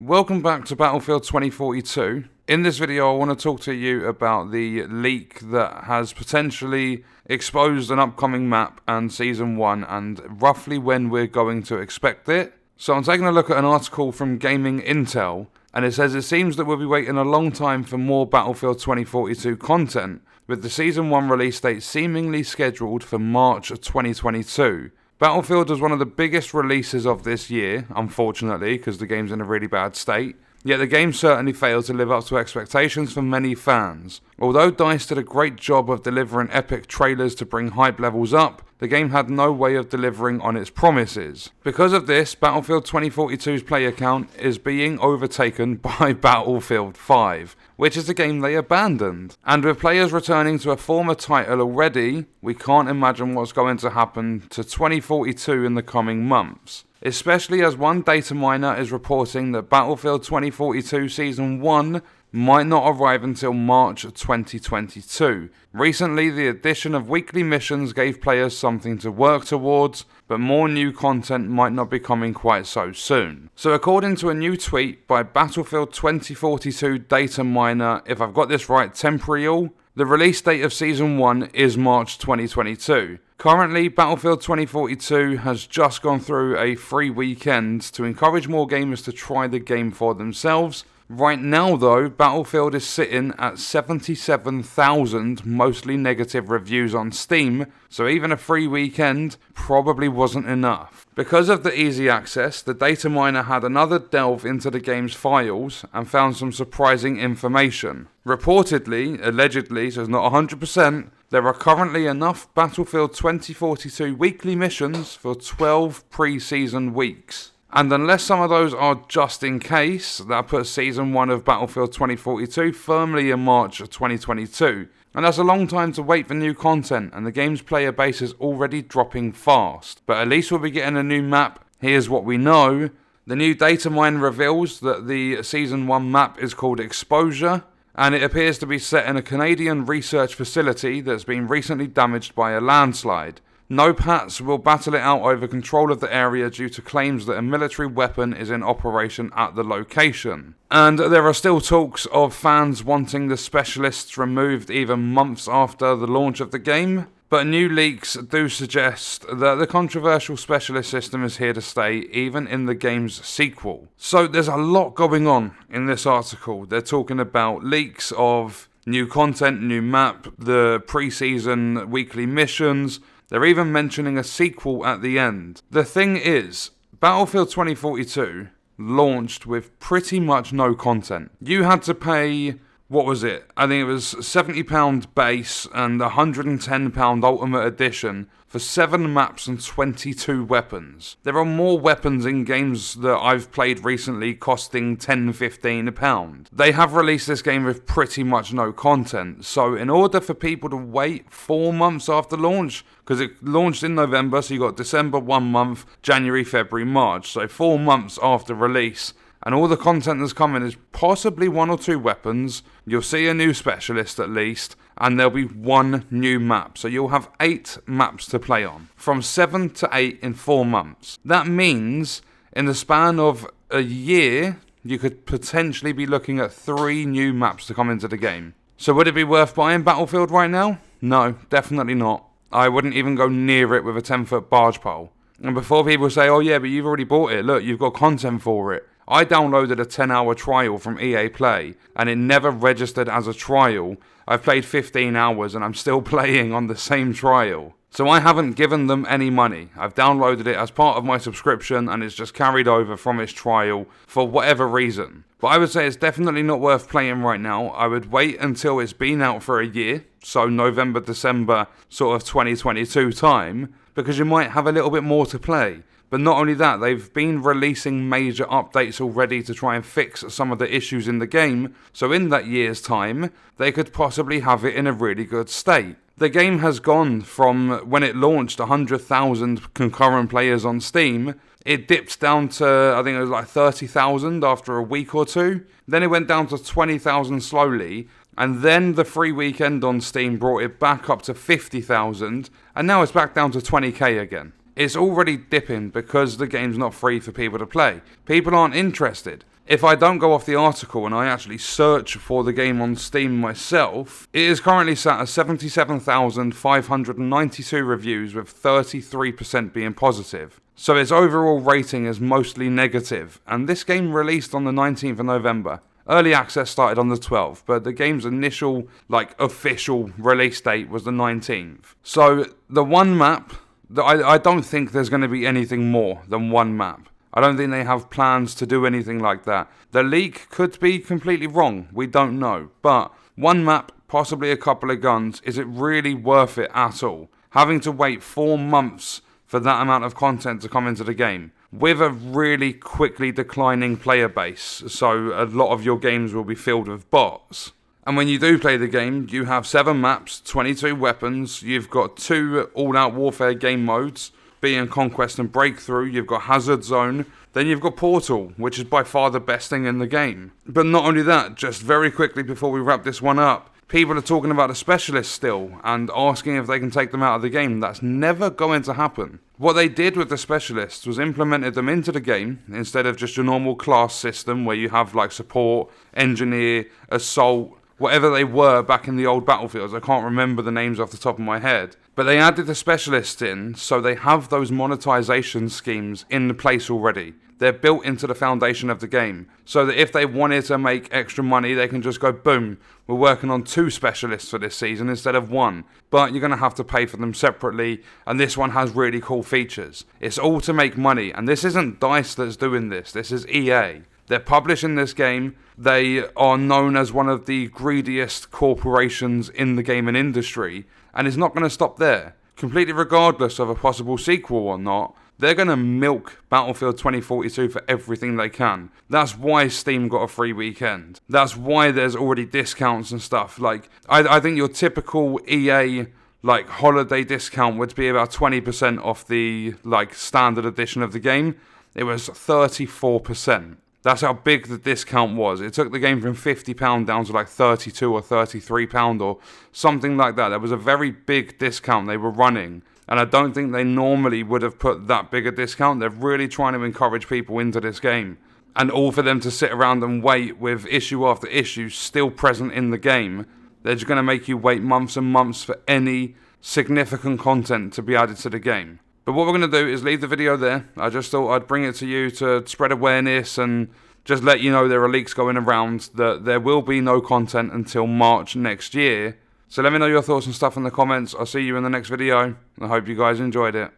Welcome back to Battlefield 2042. In this video I want to talk to you about the leak that has potentially exposed an upcoming map and Season 1 and roughly when we're going to expect it. So I'm taking a look at an article from Gaming Intel, and it says it seems that we'll be waiting a long time for more Battlefield 2042 content, with the Season 1 release date seemingly scheduled for March 2022. Battlefield was one of the biggest releases of this year, unfortunately, because the game's in a really bad state. Yet the game certainly failed to live up to expectations for many fans. Although DICE did a great job of delivering epic trailers to bring hype levels up, the game had no way of delivering on its promises. Because of this, Battlefield 2042's player count is being overtaken by Battlefield 5, which is the game they abandoned. And with players returning to a former title already, we can't imagine what's going to happen to 2042 in the coming months. Especially as one data miner is reporting that Battlefield 2042 Season 1 might not arrive until March 2022. Recently, the addition of weekly missions gave players something to work towards, but more new content might not be coming quite so soon. So according to a new tweet by Battlefield 2042 data miner, if I've got this right, Temporeal, the release date of Season 1 is March 2022. Currently, Battlefield 2042 has just gone through a free weekend to encourage more gamers to try the game for themselves. Right now though, Battlefield is sitting at 77,000 mostly negative reviews on Steam, so even a free weekend probably wasn't enough. Because of the easy access, the data miner had another delve into the game's files and found some surprising information. Reportedly, allegedly, so it's not 100%, there are currently enough Battlefield 2042 weekly missions for 12 pre-season weeks. And unless some of those are just in case, that puts Season 1 of Battlefield 2042 firmly in March of 2022. And that's a long time to wait for new content, and the game's player base is already dropping fast. But at least we'll be getting a new map. Here's what we know. The new data mine reveals that the Season 1 map is called Exposure, and it appears to be set in a Canadian research facility that's been recently damaged by a landslide. No Pats will battle it out over control of the area due to claims that a military weapon is in operation at the location. And there are still talks of fans wanting the specialists removed even months after the launch of the game, but new leaks do suggest that the controversial specialist system is here to stay even in the game's sequel. So there's a lot going on in this article. They're talking about leaks of new content, new map, the pre-season weekly missions. They're even mentioning a sequel at the end. The thing is, Battlefield 2042 launched with pretty much no content. You had to pay, what was it? I think it was £70 base and £110 Ultimate Edition for 7 maps and 22 weapons. There are more weapons in games that I've played recently costing £10-15. They have released this game with pretty much no content, so in order for people to wait 4 months after launch, because it launched in November, so you got December 1 month, January, February, March, so 4 months after release, and all the content that's coming is possibly 1 or 2 weapons, you'll see a new specialist at least, and there'll be 1 new map. So you'll have 8 maps to play on, from 7 to 8 in 4 months. That means, in the span of a year, you could potentially be looking at 3 new maps to come into the game. So would it be worth buying Battlefield right now? No, definitely not. I wouldn't even go near it with a 10-foot barge pole. And before people say, oh yeah, but you've already bought it, look, you've got content for it. I downloaded a 10-hour trial from EA Play, and it never registered as a trial. I've played 15 hours, and I'm still playing on the same trial. So I haven't given them any money. I've downloaded it as part of my subscription, and it's just carried over from its trial for whatever reason. But I would say it's definitely not worth playing right now. I would wait until it's been out for a year, so November, December, sort of 2022 time, because you might have a little bit more to play. But not only that, they've been releasing major updates already to try and fix some of the issues in the game, so in that year's time, they could possibly have it in a really good state. The game has gone from, when it launched, 100,000 concurrent players on Steam. It dipped down to, I think it was like 30,000 after a week or 2. Then it went down to 20,000 slowly, and then the free weekend on Steam brought it back up to 50,000, and now it's back down to 20k again. It's already dipping because the game's not free for people to play. People aren't interested. If I don't go off the article and I actually search for the game on Steam myself, it is currently sat at 77,592 reviews with 33% being positive. So its overall rating is mostly negative, and this game released on the 19th of November. Early access started on the 12th, but the game's initial, official release date was the 19th. So, the one map, I don't think there's going to be anything more than one map. I don't think they have plans to do anything like that. The leak could be completely wrong, we don't know. But, one map, possibly a couple of guns, is it really worth it at all? Having to wait 4 months for that amount of content to come into the game, with a really quickly declining player base, so a lot of your games will be filled with bots. And when you do play the game, you have 7 maps, 22 weapons, you've got 2 all-out warfare game modes, being Conquest and Breakthrough, you've got Hazard Zone, then you've got Portal, which is by far the best thing in the game. But not only that, just very quickly before we wrap this one up, people are talking about the specialists still and asking if they can take them out of the game. That's never going to happen. What they did with the specialists was implemented them into the game instead of just your normal class system where you have support, engineer, assault, whatever they were back in the old Battlefields. I can't remember the names off the top of my head. But they added the specialists in, so they have those monetization schemes in place already. They're built into the foundation of the game, so that if they wanted to make extra money, they can just go, boom, we're working on 2 specialists for this season instead of 1. But you're going to have to pay for them separately, and this one has really cool features. It's all to make money, and this isn't DICE that's doing this. This is EA. They're publishing this game. They are known as one of the greediest corporations in the gaming industry, and it's not going to stop there. Completely regardless of a possible sequel or not, they're going to milk Battlefield 2042 for everything they can. That's why Steam got a free weekend. That's why there's already discounts and stuff. I think your typical EA holiday discount would be about 20% off the standard edition of the game. It was 34%. That's how big the discount was. It took the game from £50 down to £32 or £33 or something like that. There was a very big discount they were running. And I don't think they normally would have put that big a discount. They're really trying to encourage people into this game. And all for them to sit around and wait with issue after issue still present in the game. They're just going to make you wait months and months for any significant content to be added to the game. But what we're going to do is leave the video there. I just thought I'd bring it to you to spread awareness and just let you know there are leaks going around that there will be no content until March next year. So let me know your thoughts and stuff in the comments. I'll see you in the next video. I hope you guys enjoyed it.